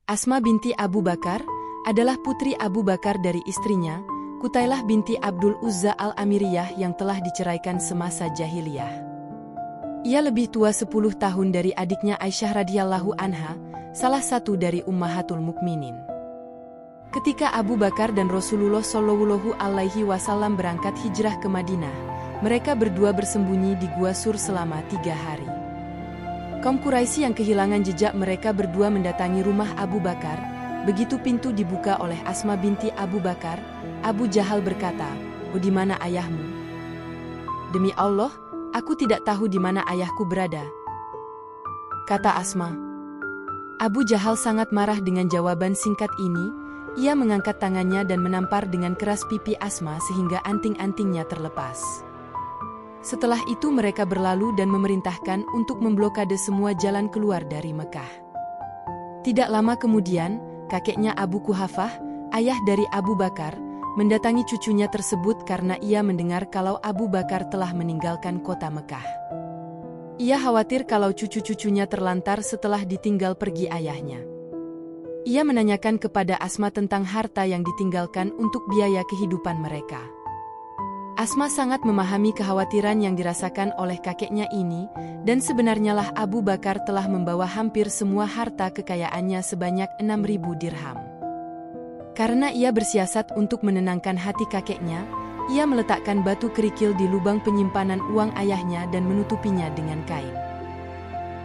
Asma binti Abu Bakar adalah putri Abu Bakar dari istrinya, Qutailah binti Abdul Uzza al-Amiriyah yang telah diceraikan semasa jahiliyah. Ia lebih tua 10 tahun dari adiknya Aisyah radhiyallahu anha, salah satu dari ummahatul mukminin. Ketika Abu Bakar dan Rasulullah Shallallahu alaihi wasallam berangkat hijrah ke Madinah, mereka berdua bersembunyi di Gua Sur selama 3 hari. Kaum Quraisy yang kehilangan jejak mereka berdua mendatangi rumah Abu Bakar. Begitu pintu dibuka oleh Asma binti Abu Bakar, Abu Jahal berkata, "Oh, di mana ayahmu?" "Demi Allah, aku tidak tahu di mana ayahku berada," kata Asma. Abu Jahal sangat marah dengan jawaban singkat ini. Ia mengangkat tangannya dan menampar dengan keras pipi Asma sehingga anting-antingnya terlepas. Setelah itu mereka berlalu dan memerintahkan untuk memblokade semua jalan keluar dari Mekah. Tidak lama kemudian, kakeknya Abu Quhafah, ayah dari Abu Bakar, mendatangi cucunya tersebut karena ia mendengar kalau Abu Bakar telah meninggalkan kota Mekah. Ia khawatir kalau cucu-cucunya terlantar setelah ditinggal pergi ayahnya. Ia menanyakan kepada Asma tentang harta yang ditinggalkan untuk biaya kehidupan mereka. Asma sangat memahami kekhawatiran yang dirasakan oleh kakeknya ini, dan sebenarnya lah Abu Bakar telah membawa hampir semua harta kekayaannya sebanyak 6.000 dirham. Karena ia bersiasat untuk menenangkan hati kakeknya, ia meletakkan batu kerikil di lubang penyimpanan uang ayahnya dan menutupinya dengan kain.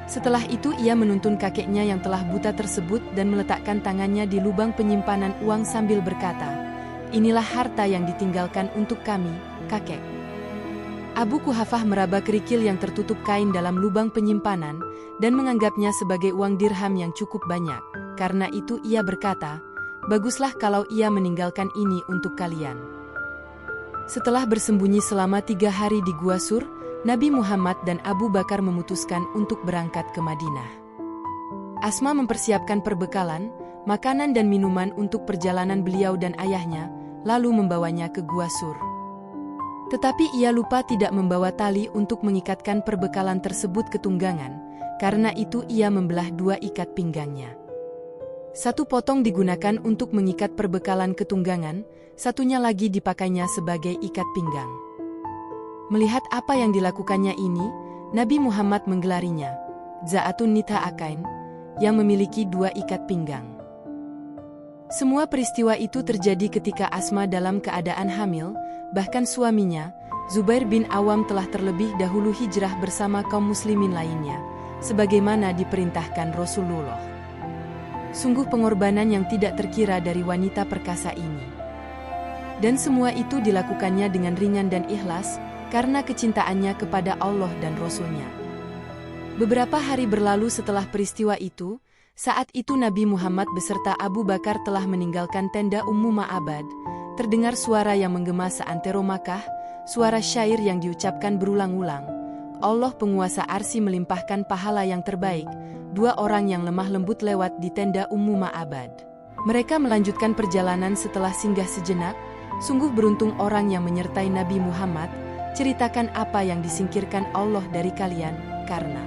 Setelah itu ia menuntun kakeknya yang telah buta tersebut dan meletakkan tangannya di lubang penyimpanan uang sambil berkata, "Inilah harta yang ditinggalkan untuk kami, kakek." Abu Quhafah meraba kerikil yang tertutup kain dalam lubang penyimpanan dan menganggapnya sebagai uang dirham yang cukup banyak. Karena itu ia berkata, "Baguslah kalau ia meninggalkan ini untuk kalian." Setelah bersembunyi selama 3 hari di Gua Sur, Nabi Muhammad dan Abu Bakar memutuskan untuk berangkat ke Madinah. Asma mempersiapkan perbekalan, makanan dan minuman untuk perjalanan beliau dan ayahnya, lalu membawanya ke Gua Sur. Tetapi ia lupa tidak membawa tali untuk mengikatkan perbekalan tersebut ke tunggangan, karena itu ia membelah 2 ikat pinggangnya. 1 potong digunakan untuk mengikat perbekalan ke tunggangan, satunya lagi dipakainya sebagai ikat pinggang. Melihat apa yang dilakukannya ini, Nabi Muhammad menggelarinya Za'atun Nita'akain, yang memiliki 2 ikat pinggang. Semua peristiwa itu terjadi ketika Asma dalam keadaan hamil, bahkan suaminya, Zubair bin Awam telah terlebih dahulu hijrah bersama kaum muslimin lainnya, sebagaimana diperintahkan Rasulullah. Sungguh pengorbanan yang tidak terkira dari wanita perkasa ini. Dan semua itu dilakukannya dengan ringan dan ikhlas, karena kecintaannya kepada Allah dan Rasul-Nya. Beberapa hari berlalu setelah peristiwa itu, saat itu Nabi Muhammad beserta Abu Bakar telah meninggalkan tenda Ummu Ma'abad. Terdengar suara yang menggema seantero Makkah, suara syair yang diucapkan berulang-ulang. Allah penguasa arsy melimpahkan pahala yang terbaik. 2 orang yang lemah lembut lewat di tenda Ummu Ma'abad. Mereka melanjutkan perjalanan setelah singgah sejenak. Sungguh beruntung orang yang menyertai Nabi Muhammad. Ceritakan apa yang disingkirkan Allah dari kalian, karena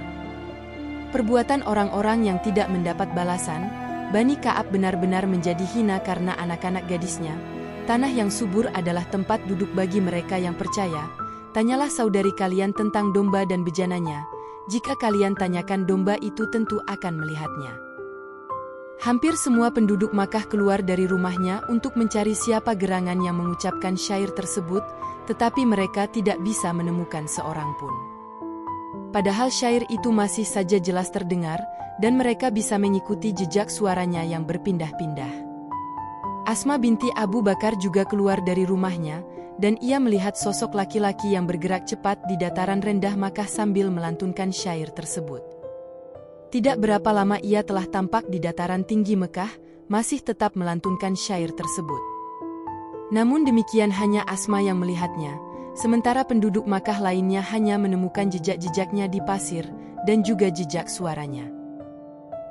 perbuatan orang-orang yang tidak mendapat balasan. Bani Ka'ab benar-benar menjadi hina karena anak-anak gadisnya. Tanah yang subur adalah tempat duduk bagi mereka yang percaya. Tanyalah saudari kalian tentang domba dan bejananya. Jika kalian tanyakan domba itu tentu akan melihatnya. Hampir semua penduduk Makkah keluar dari rumahnya untuk mencari siapa gerangan yang mengucapkan syair tersebut, tetapi mereka tidak bisa menemukan seorang pun. Padahal syair itu masih saja jelas terdengar, dan mereka bisa mengikuti jejak suaranya yang berpindah-pindah. Asma binti Abu Bakar juga keluar dari rumahnya, dan ia melihat sosok laki-laki yang bergerak cepat di dataran rendah Makkah sambil melantunkan syair tersebut. Tidak berapa lama ia telah tampak di dataran tinggi Mekah, masih tetap melantunkan syair tersebut. Namun demikian hanya Asma yang melihatnya, sementara penduduk Makkah lainnya hanya menemukan jejak-jejaknya di pasir, dan juga jejak suaranya.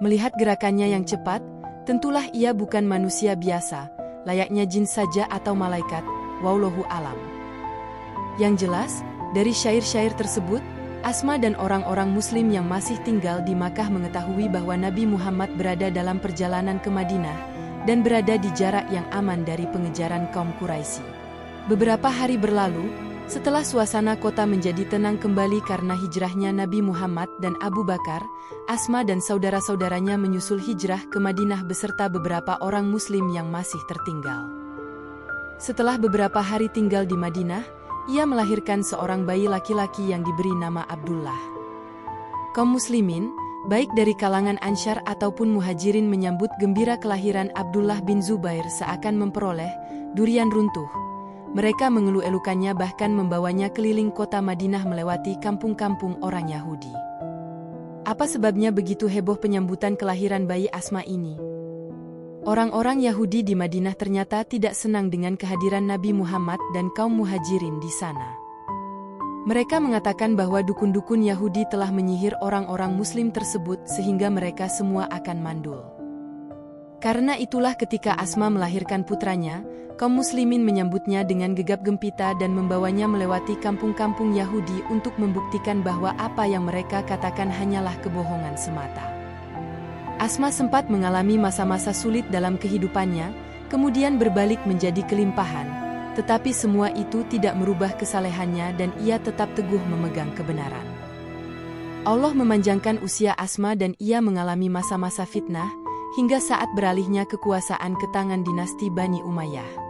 Melihat gerakannya yang cepat, tentulah ia bukan manusia biasa, layaknya jin saja atau malaikat, wallahu alam. Yang jelas, dari syair-syair tersebut, Asma dan orang-orang Muslim yang masih tinggal di Makkah mengetahui bahwa Nabi Muhammad berada dalam perjalanan ke Madinah dan berada di jarak yang aman dari pengejaran kaum Quraisy. Beberapa hari berlalu, setelah suasana kota menjadi tenang kembali karena hijrahnya Nabi Muhammad dan Abu Bakar, Asma dan saudara-saudaranya menyusul hijrah ke Madinah beserta beberapa orang Muslim yang masih tertinggal. Setelah beberapa hari tinggal di Madinah, ia melahirkan seorang bayi laki-laki yang diberi nama Abdullah. Kaum muslimin, baik dari kalangan Ansyar ataupun Muhajirin menyambut gembira kelahiran Abdullah bin Zubair seakan memperoleh durian runtuh. Mereka mengeluh-elukannya bahkan membawanya keliling kota Madinah melewati kampung-kampung orang Yahudi. Apa sebabnya begitu heboh penyambutan kelahiran bayi Asma ini? Orang-orang Yahudi di Madinah ternyata tidak senang dengan kehadiran Nabi Muhammad dan kaum Muhajirin di sana. Mereka mengatakan bahwa dukun-dukun Yahudi telah menyihir orang-orang Muslim tersebut sehingga mereka semua akan mandul. Karena itulah ketika Asma melahirkan putranya, kaum Muslimin menyambutnya dengan gegap gempita dan membawanya melewati kampung-kampung Yahudi untuk membuktikan bahwa apa yang mereka katakan hanyalah kebohongan semata. Asma sempat mengalami masa-masa sulit dalam kehidupannya, kemudian berbalik menjadi kelimpahan, tetapi semua itu tidak merubah kesalehannya dan ia tetap teguh memegang kebenaran. Allah memanjangkan usia Asma dan ia mengalami masa-masa fitnah, hingga saat beralihnya kekuasaan ke tangan dinasti Bani Umayyah.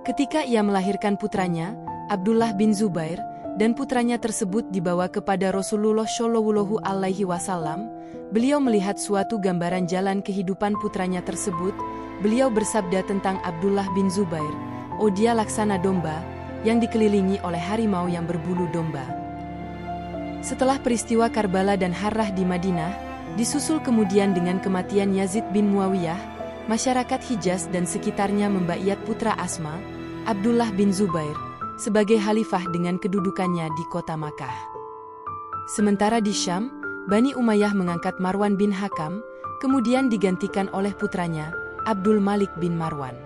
Ketika ia melahirkan putranya, Abdullah bin Zubair, dan putranya tersebut dibawa kepada Rasulullah Shallallahu Alaihi Wasallam, beliau melihat suatu gambaran jalan kehidupan putranya tersebut. Beliau bersabda tentang Abdullah bin Zubair, "Oh, dia laksana domba yang dikelilingi oleh harimau yang berbulu domba." Setelah peristiwa Karbala dan Harrah di Madinah, disusul kemudian dengan kematian Yazid bin Muawiyah, masyarakat Hijaz dan sekitarnya membaiat putra Asma, Abdullah bin Zubair, sebagai khalifah dengan kedudukannya di kota Makkah. Sementara di Syam, Bani Umayyah mengangkat Marwan bin Hakam, kemudian digantikan oleh putranya, Abdul Malik bin Marwan.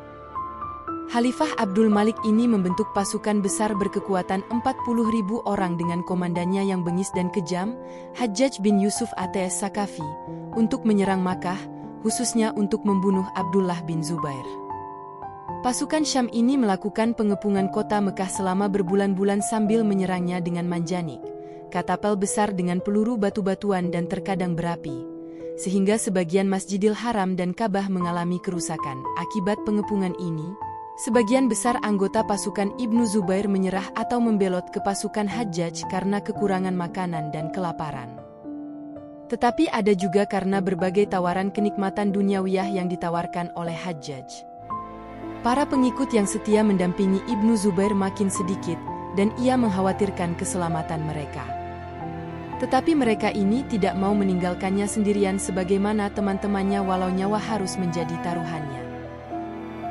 Khalifah Abdul Malik ini membentuk pasukan besar berkekuatan 40.000 orang dengan komandannya yang bengis dan kejam, Hajjaj bin Yusuf At-Tas Sakafi, untuk menyerang Makkah, khususnya untuk membunuh Abdullah bin Zubair. Pasukan Syam ini melakukan pengepungan kota Mekah selama berbulan-bulan sambil menyerangnya dengan manjanik, katapel besar dengan peluru batu-batuan dan terkadang berapi, sehingga sebagian Masjidil Haram dan Ka'bah mengalami kerusakan. Akibat pengepungan ini, sebagian besar anggota pasukan Ibnu Zubair menyerah atau membelot ke pasukan Hajjaj karena kekurangan makanan dan kelaparan. Tetapi ada juga karena berbagai tawaran kenikmatan duniawiyah yang ditawarkan oleh Hajjaj. Para pengikut yang setia mendampingi Ibnu Zubair makin sedikit, dan ia mengkhawatirkan keselamatan mereka. Tetapi mereka ini tidak mau meninggalkannya sendirian sebagaimana teman-temannya walau nyawa harus menjadi taruhannya.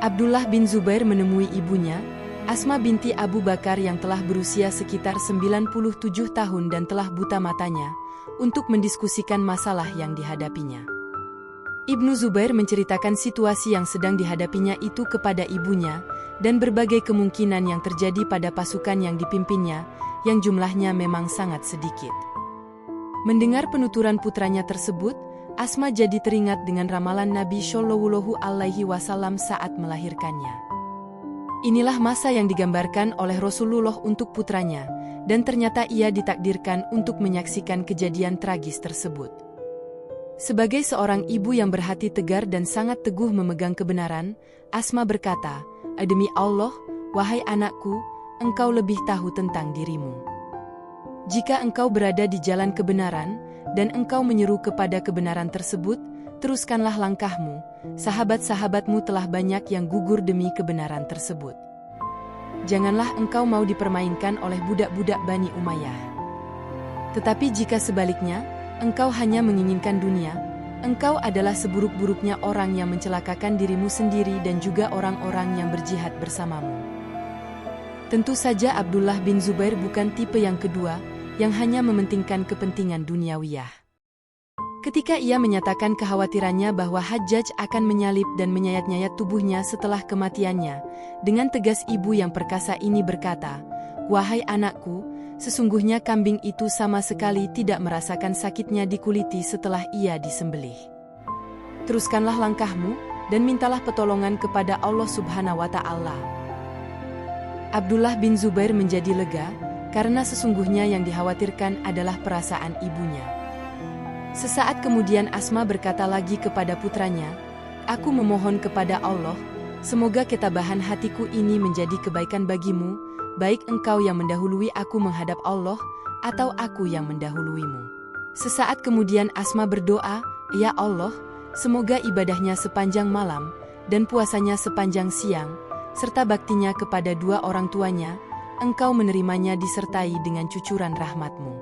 Abdullah bin Zubair menemui ibunya, Asma binti Abu Bakar yang telah berusia sekitar 97 tahun dan telah buta matanya, untuk mendiskusikan masalah yang dihadapinya. Ibnu Zubair menceritakan situasi yang sedang dihadapinya itu kepada ibunya, dan berbagai kemungkinan yang terjadi pada pasukan yang dipimpinnya, yang jumlahnya memang sangat sedikit. Mendengar penuturan putranya tersebut, Asma jadi teringat dengan ramalan Nabi Shallallahu Alaihi Wasallam saat melahirkannya. Inilah masa yang digambarkan oleh Rasulullah untuk putranya, dan ternyata ia ditakdirkan untuk menyaksikan kejadian tragis tersebut. Sebagai seorang ibu yang berhati tegar dan sangat teguh memegang kebenaran, Asma berkata, "Demi Allah, wahai anakku, engkau lebih tahu tentang dirimu. Jika engkau berada di jalan kebenaran, dan engkau menyeru kepada kebenaran tersebut, teruskanlah langkahmu. Sahabat-sahabatmu telah banyak yang gugur demi kebenaran tersebut. Janganlah engkau mau dipermainkan oleh budak-budak Bani Umayyah. Tetapi jika sebaliknya, engkau hanya menginginkan dunia, engkau adalah seburuk-buruknya orang yang mencelakakan dirimu sendiri dan juga orang-orang yang berjihad bersamamu." Tentu saja Abdullah bin Zubair bukan tipe yang kedua, yang hanya mementingkan kepentingan duniawiyah. Ketika ia menyatakan kekhawatirannya bahwa Hajjaj akan menyalib dan menyayat-nyayat tubuhnya setelah kematiannya, dengan tegas ibu yang perkasa ini berkata, "Wahai anakku, Sesungguhnya kambing itu sama sekali tidak merasakan sakitnya dikuliti setelah ia disembelih. Teruskanlah langkahmu, dan mintalah pertolongan kepada Allah Subhanahu wa Ta'ala. Abdullah bin Zubair menjadi lega, karena sesungguhnya yang dikhawatirkan adalah perasaan ibunya. Sesaat kemudian Asma berkata lagi kepada putranya, "Aku memohon kepada Allah, semoga ketabahan hatiku ini menjadi kebaikan bagimu, baik engkau yang mendahului aku menghadap Allah, atau aku yang mendahuluimu." Sesaat kemudian Asma berdoa, "Ya Allah, semoga ibadahnya sepanjang malam, dan puasanya sepanjang siang, serta baktinya kepada dua orang tuanya, engkau menerimanya disertai dengan cucuran rahmat-Mu.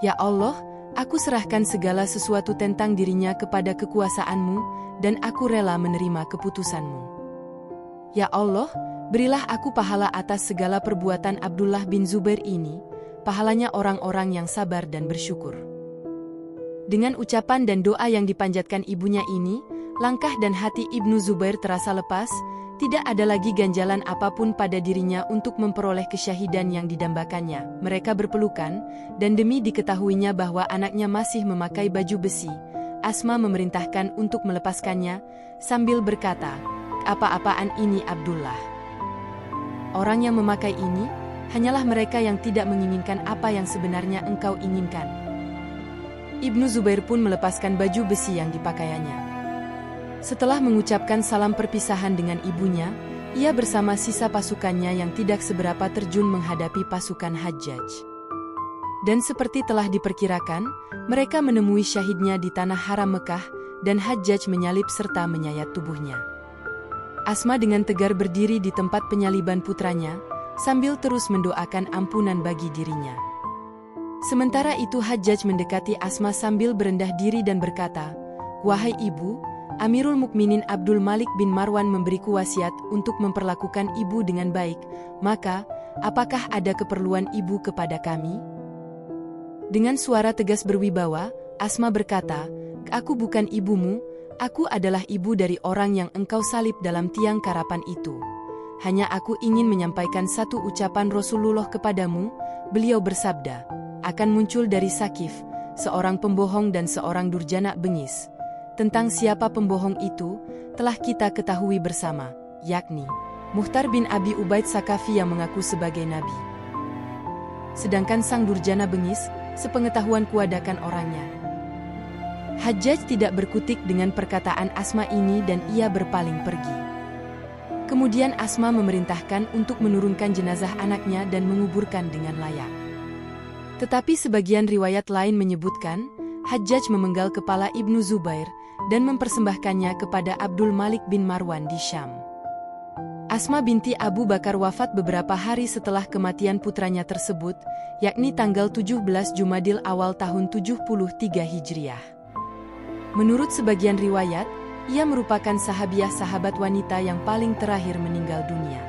Ya Allah, aku serahkan segala sesuatu tentang dirinya kepada kekuasaan-Mu, dan aku rela menerima keputusan-Mu. Ya Allah, berilah aku pahala atas segala perbuatan Abdullah bin Zubair ini, pahalanya orang-orang yang sabar dan bersyukur." Dengan ucapan dan doa yang dipanjatkan ibunya ini, langkah dan hati Ibnu Zubair terasa lepas, tidak ada lagi ganjalan apapun pada dirinya untuk memperoleh kesyahidan yang didambakannya. Mereka berpelukan, dan demi diketahuinya bahwa anaknya masih memakai baju besi, Asma memerintahkan untuk melepaskannya, sambil berkata, "Apa-apaan ini Abdullah? Orang yang memakai ini, hanyalah mereka yang tidak menginginkan apa yang sebenarnya engkau inginkan." Ibnu Zubair pun melepaskan baju besi yang dipakaiannya. Setelah mengucapkan salam perpisahan dengan ibunya, ia bersama sisa pasukannya yang tidak seberapa terjun menghadapi pasukan Hajjaj. Dan seperti telah diperkirakan, mereka menemui syahidnya di tanah haram Mekah, dan Hajjaj menyalib serta menyayat tubuhnya. Asma dengan tegar berdiri di tempat penyaliban putranya, sambil terus mendoakan ampunan bagi dirinya. Sementara itu Hajjaj mendekati Asma sambil berendah diri dan berkata, "Wahai ibu, Amirul Mukminin Abdul Malik bin Marwan memberiku wasiat untuk memperlakukan ibu dengan baik, maka, apakah ada keperluan ibu kepada kami?" Dengan suara tegas berwibawa, Asma berkata, "Aku bukan ibumu, aku adalah ibu dari orang yang engkau salib dalam tiang karapan itu. Hanya aku ingin menyampaikan satu ucapan Rasulullah kepadamu." Beliau bersabda, "Akan muncul dari Sakif, seorang pembohong dan seorang durjana bengis. Tentang siapa pembohong itu, telah kita ketahui bersama, yakni Muhtar bin Abi Ubaid Sakafi yang mengaku sebagai nabi. Sedangkan sang durjana bengis, sepengetahuanku adakan orangnya." Hajjaj tidak berkutik dengan perkataan Asma ini dan ia berpaling pergi. Kemudian Asma memerintahkan untuk menurunkan jenazah anaknya dan menguburkan dengan layak. Tetapi sebagian riwayat lain menyebutkan, Hajjaj memenggal kepala Ibnu Zubair dan mempersembahkannya kepada Abdul Malik bin Marwan di Syam. Asma binti Abu Bakar wafat beberapa hari setelah kematian putranya tersebut, yakni tanggal 17 Jumadil awal tahun 73 Hijriah. Menurut sebagian riwayat, ia merupakan sahabiah sahabat wanita yang paling terakhir meninggal dunia.